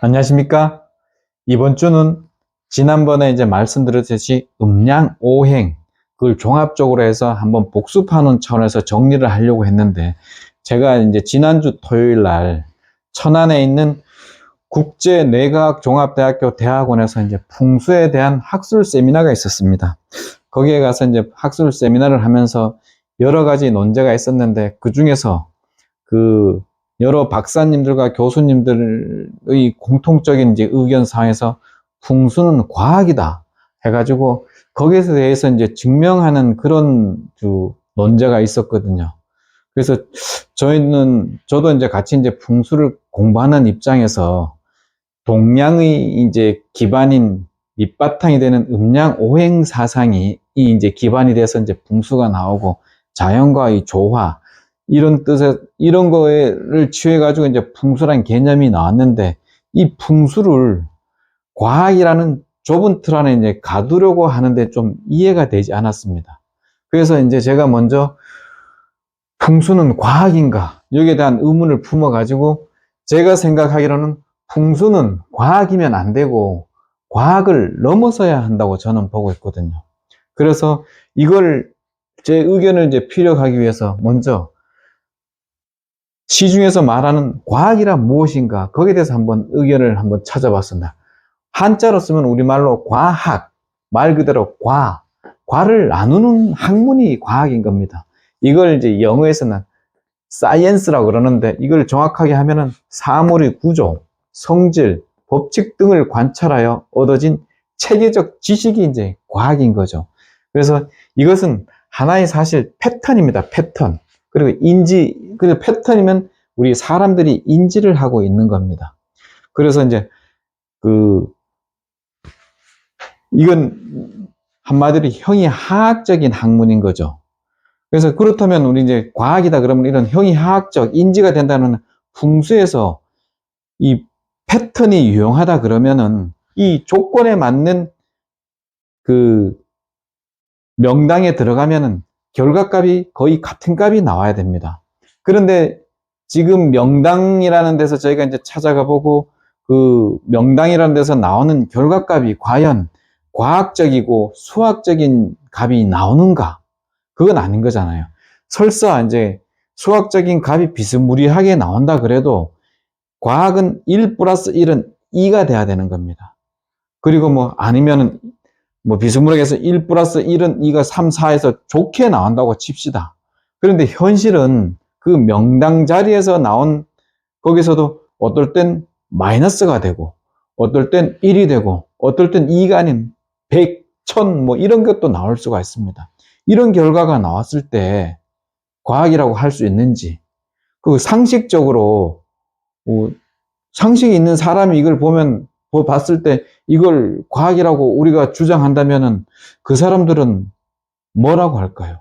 안녕하십니까? 이번 주는 지난번에 이제 말씀드렸듯이 음양오행, 그걸 종합적으로 해서 한번 복습하는 차원에서 정리를 하려고 했는데, 제가 이제 지난주 토요일 날 천안에 있는 국제뇌과학종합대학교 대학원에서 이제 풍수에 대한 학술 세미나가 있었습니다. 거기에 가서 이제 학술 세미나를 하면서 여러 가지 논제가 있었는데, 그 중에서 그 여러 박사님들과 교수님들의 공통적인 이제 의견사항에서 풍수는 과학이다 해가지고 거기에 대해서 이제 증명하는 그런 논제가 있었거든요. 그래서 저도 이제 같이 이제 풍수를 공부하는 입장에서 동양의 이제 기반인 밑바탕이 되는 음양오행 사상이 이제 기반이 돼서 이제 풍수가 나오고 자연과의 조화, 이런 뜻에, 이런 거를 취해가지고 이제 풍수라는 개념이 나왔는데, 이 풍수를 과학이라는 좁은 틀 안에 이제 가두려고 하는데 좀 이해가 되지 않았습니다. 그래서 이제 제가 먼저 풍수는 과학인가? 여기에 대한 의문을 품어가지고 제가 생각하기로는 풍수는 과학이면 안 되고 과학을 넘어서야 한다고 저는 보고 있거든요. 그래서 이걸 제 의견을 이제 피력하기 위해서 먼저 시중에서 말하는 과학이란 무엇인가, 거기에 대해서 한번 의견을 한번 찾아봤습니다. 한자로 쓰면 우리말로 과학, 말 그대로 과를 나누는 학문이 과학인 겁니다. 이걸 이제 영어에서는 사이언스라고 그러는데, 이걸 정확하게 하면은 사물의 구조, 성질, 법칙 등을 관찰하여 얻어진 체계적 지식이 이제 과학인 거죠. 그래서 이것은 하나의 사실 패턴입니다. 패턴. 그리고 그래서 패턴이면 우리 사람들이 인지를 하고 있는 겁니다. 그래서 이제 이건 한마디로 형이하학적인 학문인 거죠. 그래서 그렇다면 우리 이제 과학이다 그러면 이런 형이하학적 인지가 된다는 풍수에서 이 패턴이 유용하다 그러면은 이 조건에 맞는 그 명당에 들어가면은 결과값이 거의 같은 값이 나와야 됩니다. 그런데 지금 명당이라는 데서 저희가 이제 찾아가 보고 그 명당이라는 데서 나오는 결과값이 과연 과학적이고 수학적인 값이 나오는가? 그건 아닌 거잖아요. 설사 이제 수학적인 값이 비스무리하게 나온다 그래도 과학은 1 플러스 1은 2가 돼야 되는 겁니다. 그리고 뭐 아니면은 뭐 비스무리하게 해서 1 플러스 1은 2가 3, 4에서 좋게 나온다고 칩시다. 그런데 현실은 그 명당 자리에서 나온 거기서도 어떨 땐 마이너스가 되고 어떨 땐 1이 되고 어떨 땐 2가 아닌 100, 1000 뭐 이런 것도 나올 수가 있습니다. 이런 결과가 나왔을 때 과학이라고 할 수 있는지, 그 상식적으로 상식이 있는 사람이 이걸 봤을 때 이걸 과학이라고 우리가 주장한다면은 그 사람들은 뭐라고 할까요?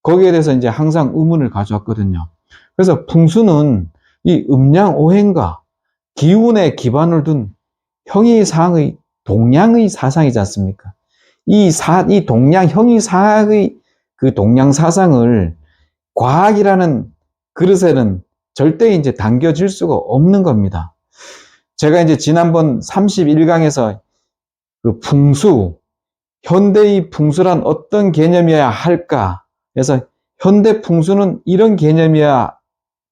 거기에 대해서 이제 항상 의문을 가져왔거든요. 그래서 풍수는 이 음양오행과 기운에 기반을 둔 형이상의 동양의 사상이지 않습니까? 이 동양 형이상의 그 동양 사상을 과학이라는 그릇에는 절대 이제 담겨질 수가 없는 겁니다. 제가 이제 지난번 31강에서 그 풍수, 현대의 풍수란 어떤 개념이어야 할까 해서 현대 풍수는 이런 개념이어야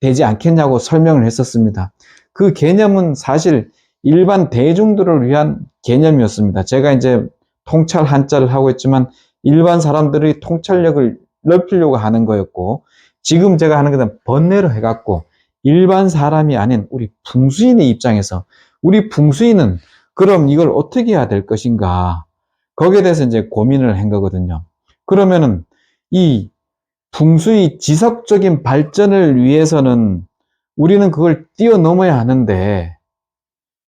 되지 않겠냐고 설명을 했었습니다. 그 개념은 사실 일반 대중들을 위한 개념이었습니다. 제가 이제 통찰 한자를 하고 있지만 일반 사람들의 통찰력을 넓히려고 하는 거였고, 지금 제가 하는 것은 번뇌로 해갖고 일반 사람이 아닌 우리 풍수인의 입장에서 우리 풍수인은 그럼 이걸 어떻게 해야 될 것인가, 거기에 대해서 이제 고민을 한 거거든요. 그러면은 이 풍수의 지속적인 발전을 위해서는 우리는 그걸 뛰어넘어야 하는데,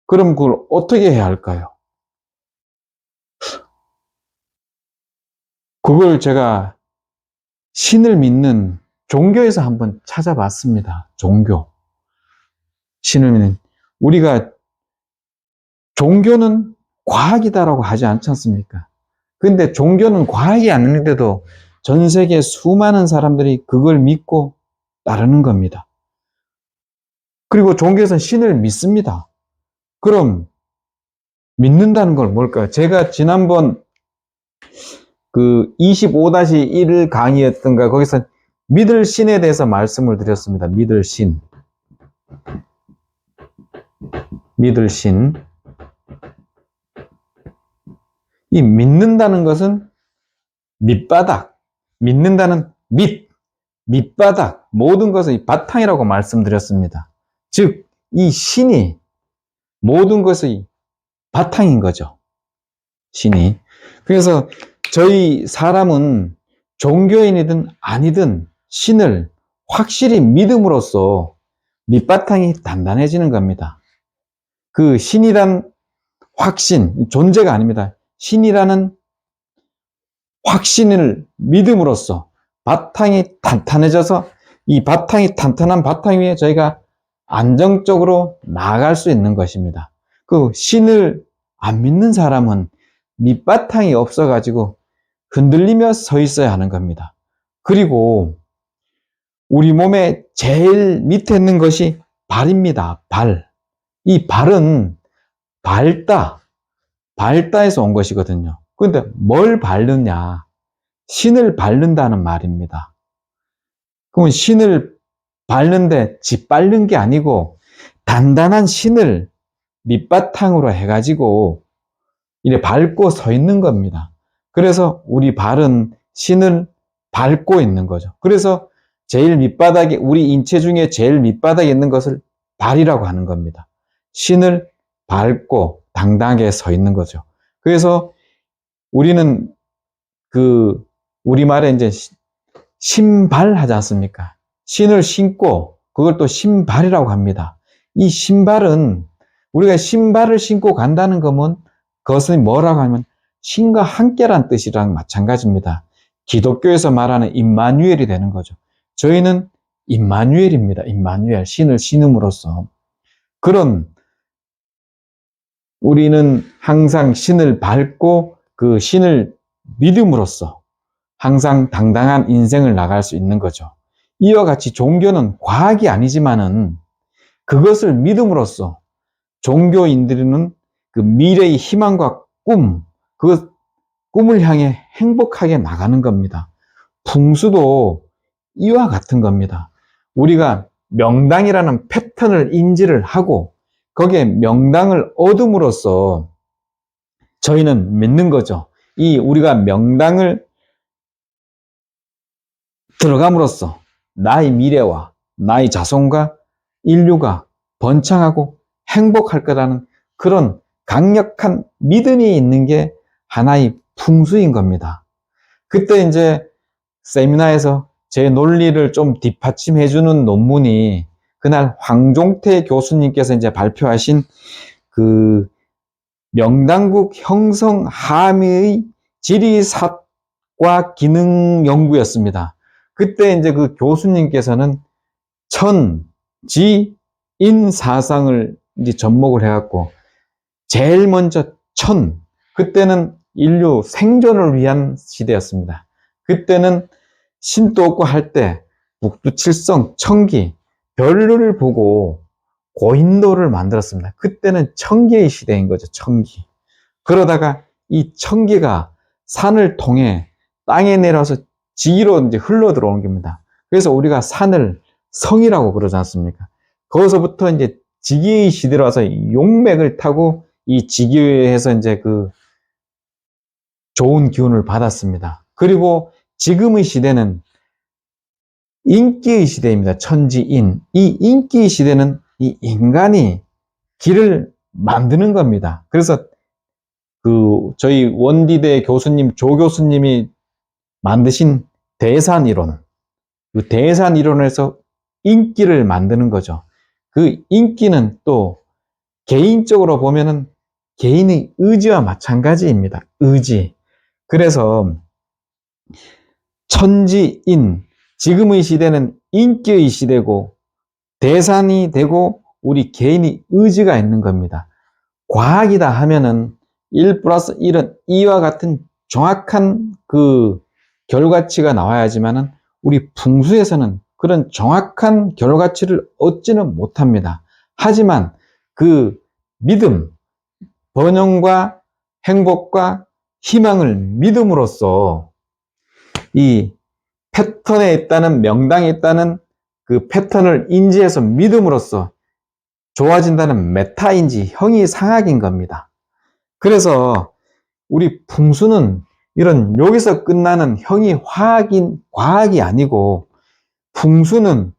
그럼 그걸 어떻게 해야 할까요? 그걸 제가 신을 믿는 종교에서 한번 찾아봤습니다. 종교. 신을 믿는. 우리가 종교는 과학이다라고 하지 않지 않습니까? 근데 종교는 과학이 아닌데도 전 세계 수많은 사람들이 그걸 믿고 따르는 겁니다. 그리고 종교에서는 신을 믿습니다. 그럼 믿는다는 건 뭘까요? 제가 지난번 그 25-1 강의였던가 거기서 믿을 신에 대해서 말씀을 드렸습니다. 믿을 신. 믿을 신. 이 믿는다는 것은 밑바닥. 믿는다는 밑바닥. 모든 것의 바탕이라고 말씀드렸습니다. 즉, 이 신이 모든 것의 바탕인 거죠. 신이. 그래서 저희 사람은 종교인이든 아니든 신을 확실히 믿음으로써 밑바탕이 단단해지는 겁니다. 그 신이란 확신, 존재가 아닙니다. 신이라는 확신을 믿음으로써 바탕이 탄탄해져서 이 바탕이 탄탄한 바탕 위에 저희가 안정적으로 나아갈 수 있는 것입니다. 그 신을 안 믿는 사람은 밑바탕이 없어가지고 흔들리며 서 있어야 하는 겁니다. 그리고 우리 몸의 제일 밑에 있는 것이 발입니다. 발. 이 발은 발다에서 온 것이거든요. 그런데 뭘 밟느냐? 신을 밟는다는 말입니다. 그러면 신을 밟는데 짓밟는 게 아니고 단단한 신을 밑바탕으로 해가지고 이래 밟고 서 있는 겁니다. 그래서 우리 발은 신을 밟고 있는 거죠. 그래서 제일 밑바닥에, 우리 인체 중에 제일 밑바닥에 있는 것을 발이라고 하는 겁니다. 신을 밟고 당당하게 서 있는 거죠. 그래서 우리는 우리말에 이제 신발 하지 않습니까? 신을 신고 그걸 또 신발이라고 합니다. 이 신발은 우리가 신발을 신고 간다는 것은 그것은 뭐라고 하면 신과 함께란 뜻이랑 마찬가지입니다. 기독교에서 말하는 임마누엘이 되는 거죠. 저희는 임마누엘입니다. 임마누엘, 신을 신음으로써. 그런 우리는 항상 신을 밟고 그 신을 믿음으로써 항상 당당한 인생을 나갈 수 있는 거죠. 이와 같이 종교는 과학이 아니지만은 그것을 믿음으로써 종교인들은 그 미래의 희망과 그 꿈을 향해 행복하게 나가는 겁니다. 풍수도 이와 같은 겁니다. 우리가 명당이라는 패턴을 인지를 하고 거기에 명당을 얻음으로써 저희는 믿는 거죠. 이 우리가 명당을 들어감으로써 나의 미래와 나의 자손과 인류가 번창하고 행복할 거라는 그런 강력한 믿음이 있는 게 하나의 풍수인 겁니다. 그때 이제 세미나에서 제 논리를 좀 뒷받침해주는 논문이 그날 황종태 교수님께서 이제 발표하신 그 명당국 형성 함의의 지리사과 기능 연구였습니다. 그때 이제 그 교수님께서는 천지인사상을 이제 접목을 해갖고 제일 먼저 그때는 인류 생존을 위한 시대였습니다. 그때는 신도 없고 할 때 북두칠성, 천기, 별을 보고 고인도를 만들었습니다. 그때는 천기의 시대인 거죠. 천기. 그러다가 이 천기가 산을 통해 땅에 내려서 지기로 이제 흘러 들어오는 겁니다. 그래서 우리가 산을 성이라고 그러지 않습니까? 거기서부터 이제 지기의 시대로 와서 용맥을 타고 이 지기에서 이제 그 좋은 기운을 받았습니다. 그리고 지금의 시대는 인기의 시대입니다. 천지인. 이 인기의 시대는 이 인간이 길을 만드는 겁니다. 그래서 저희 원디대 교수님, 조 교수님이 만드신 대산이론, 그 대산이론에서 인기를 만드는 거죠. 그 인기는 또 개인적으로 보면은 개인의 의지와 마찬가지입니다. 의지. 그래서 천지인, 지금의 시대는 인기의 시대고 대산이 되고 우리 개인의 의지가 있는 겁니다. 과학이다 하면은 1+1은 2와 같은 정확한 그 결과치가 나와야지만은 우리 풍수에서는 그런 정확한 결과치를 얻지는 못합니다. 하지만 그 믿음, 번영과 행복과 희망을 믿음으로써 이 패턴에 있다는, 명당에 있다는 그 패턴을 인지해서 믿음으로써 좋아진다는 메타인지, 형이상학인 겁니다. 그래서 우리 풍수는 이런 여기서 끝나는 과학이 아니고, 풍수는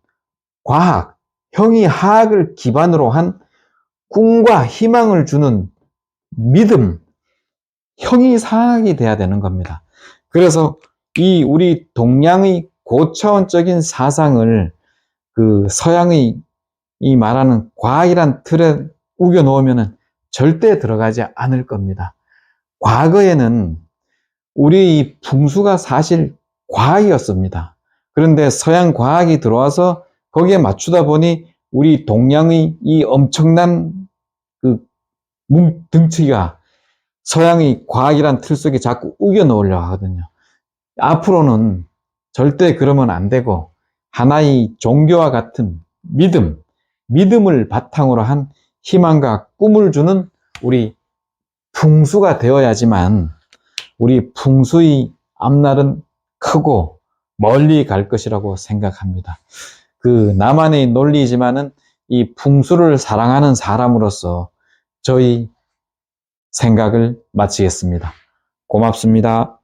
과학, 형이하학을 기반으로 한 꿈과 희망을 주는 믿음, 형이상학이 돼야 되는 겁니다. 그래서 이 우리 동양의 고차원적인 사상을 그 서양의 이 말하는 과학이란 틀에 우겨 놓으면 절대 들어가지 않을 겁니다. 과거에는 우리 이 풍수가 사실 과학이었습니다. 그런데 서양 과학이 들어와서 거기에 맞추다 보니 우리 동양의 이 엄청난 그 등치가 서양의 과학이란 틀 속에 자꾸 우겨 넣으려고 하거든요. 앞으로는 절대 그러면 안 되고, 하나의 종교와 같은 믿음을 바탕으로 한 희망과 꿈을 주는 우리 풍수가 되어야지만 우리 풍수의 앞날은 크고 멀리 갈 것이라고 생각합니다. 그 나만의 논리이지만은 이 풍수를 사랑하는 사람으로서 저희 생각을 마치겠습니다. 고맙습니다.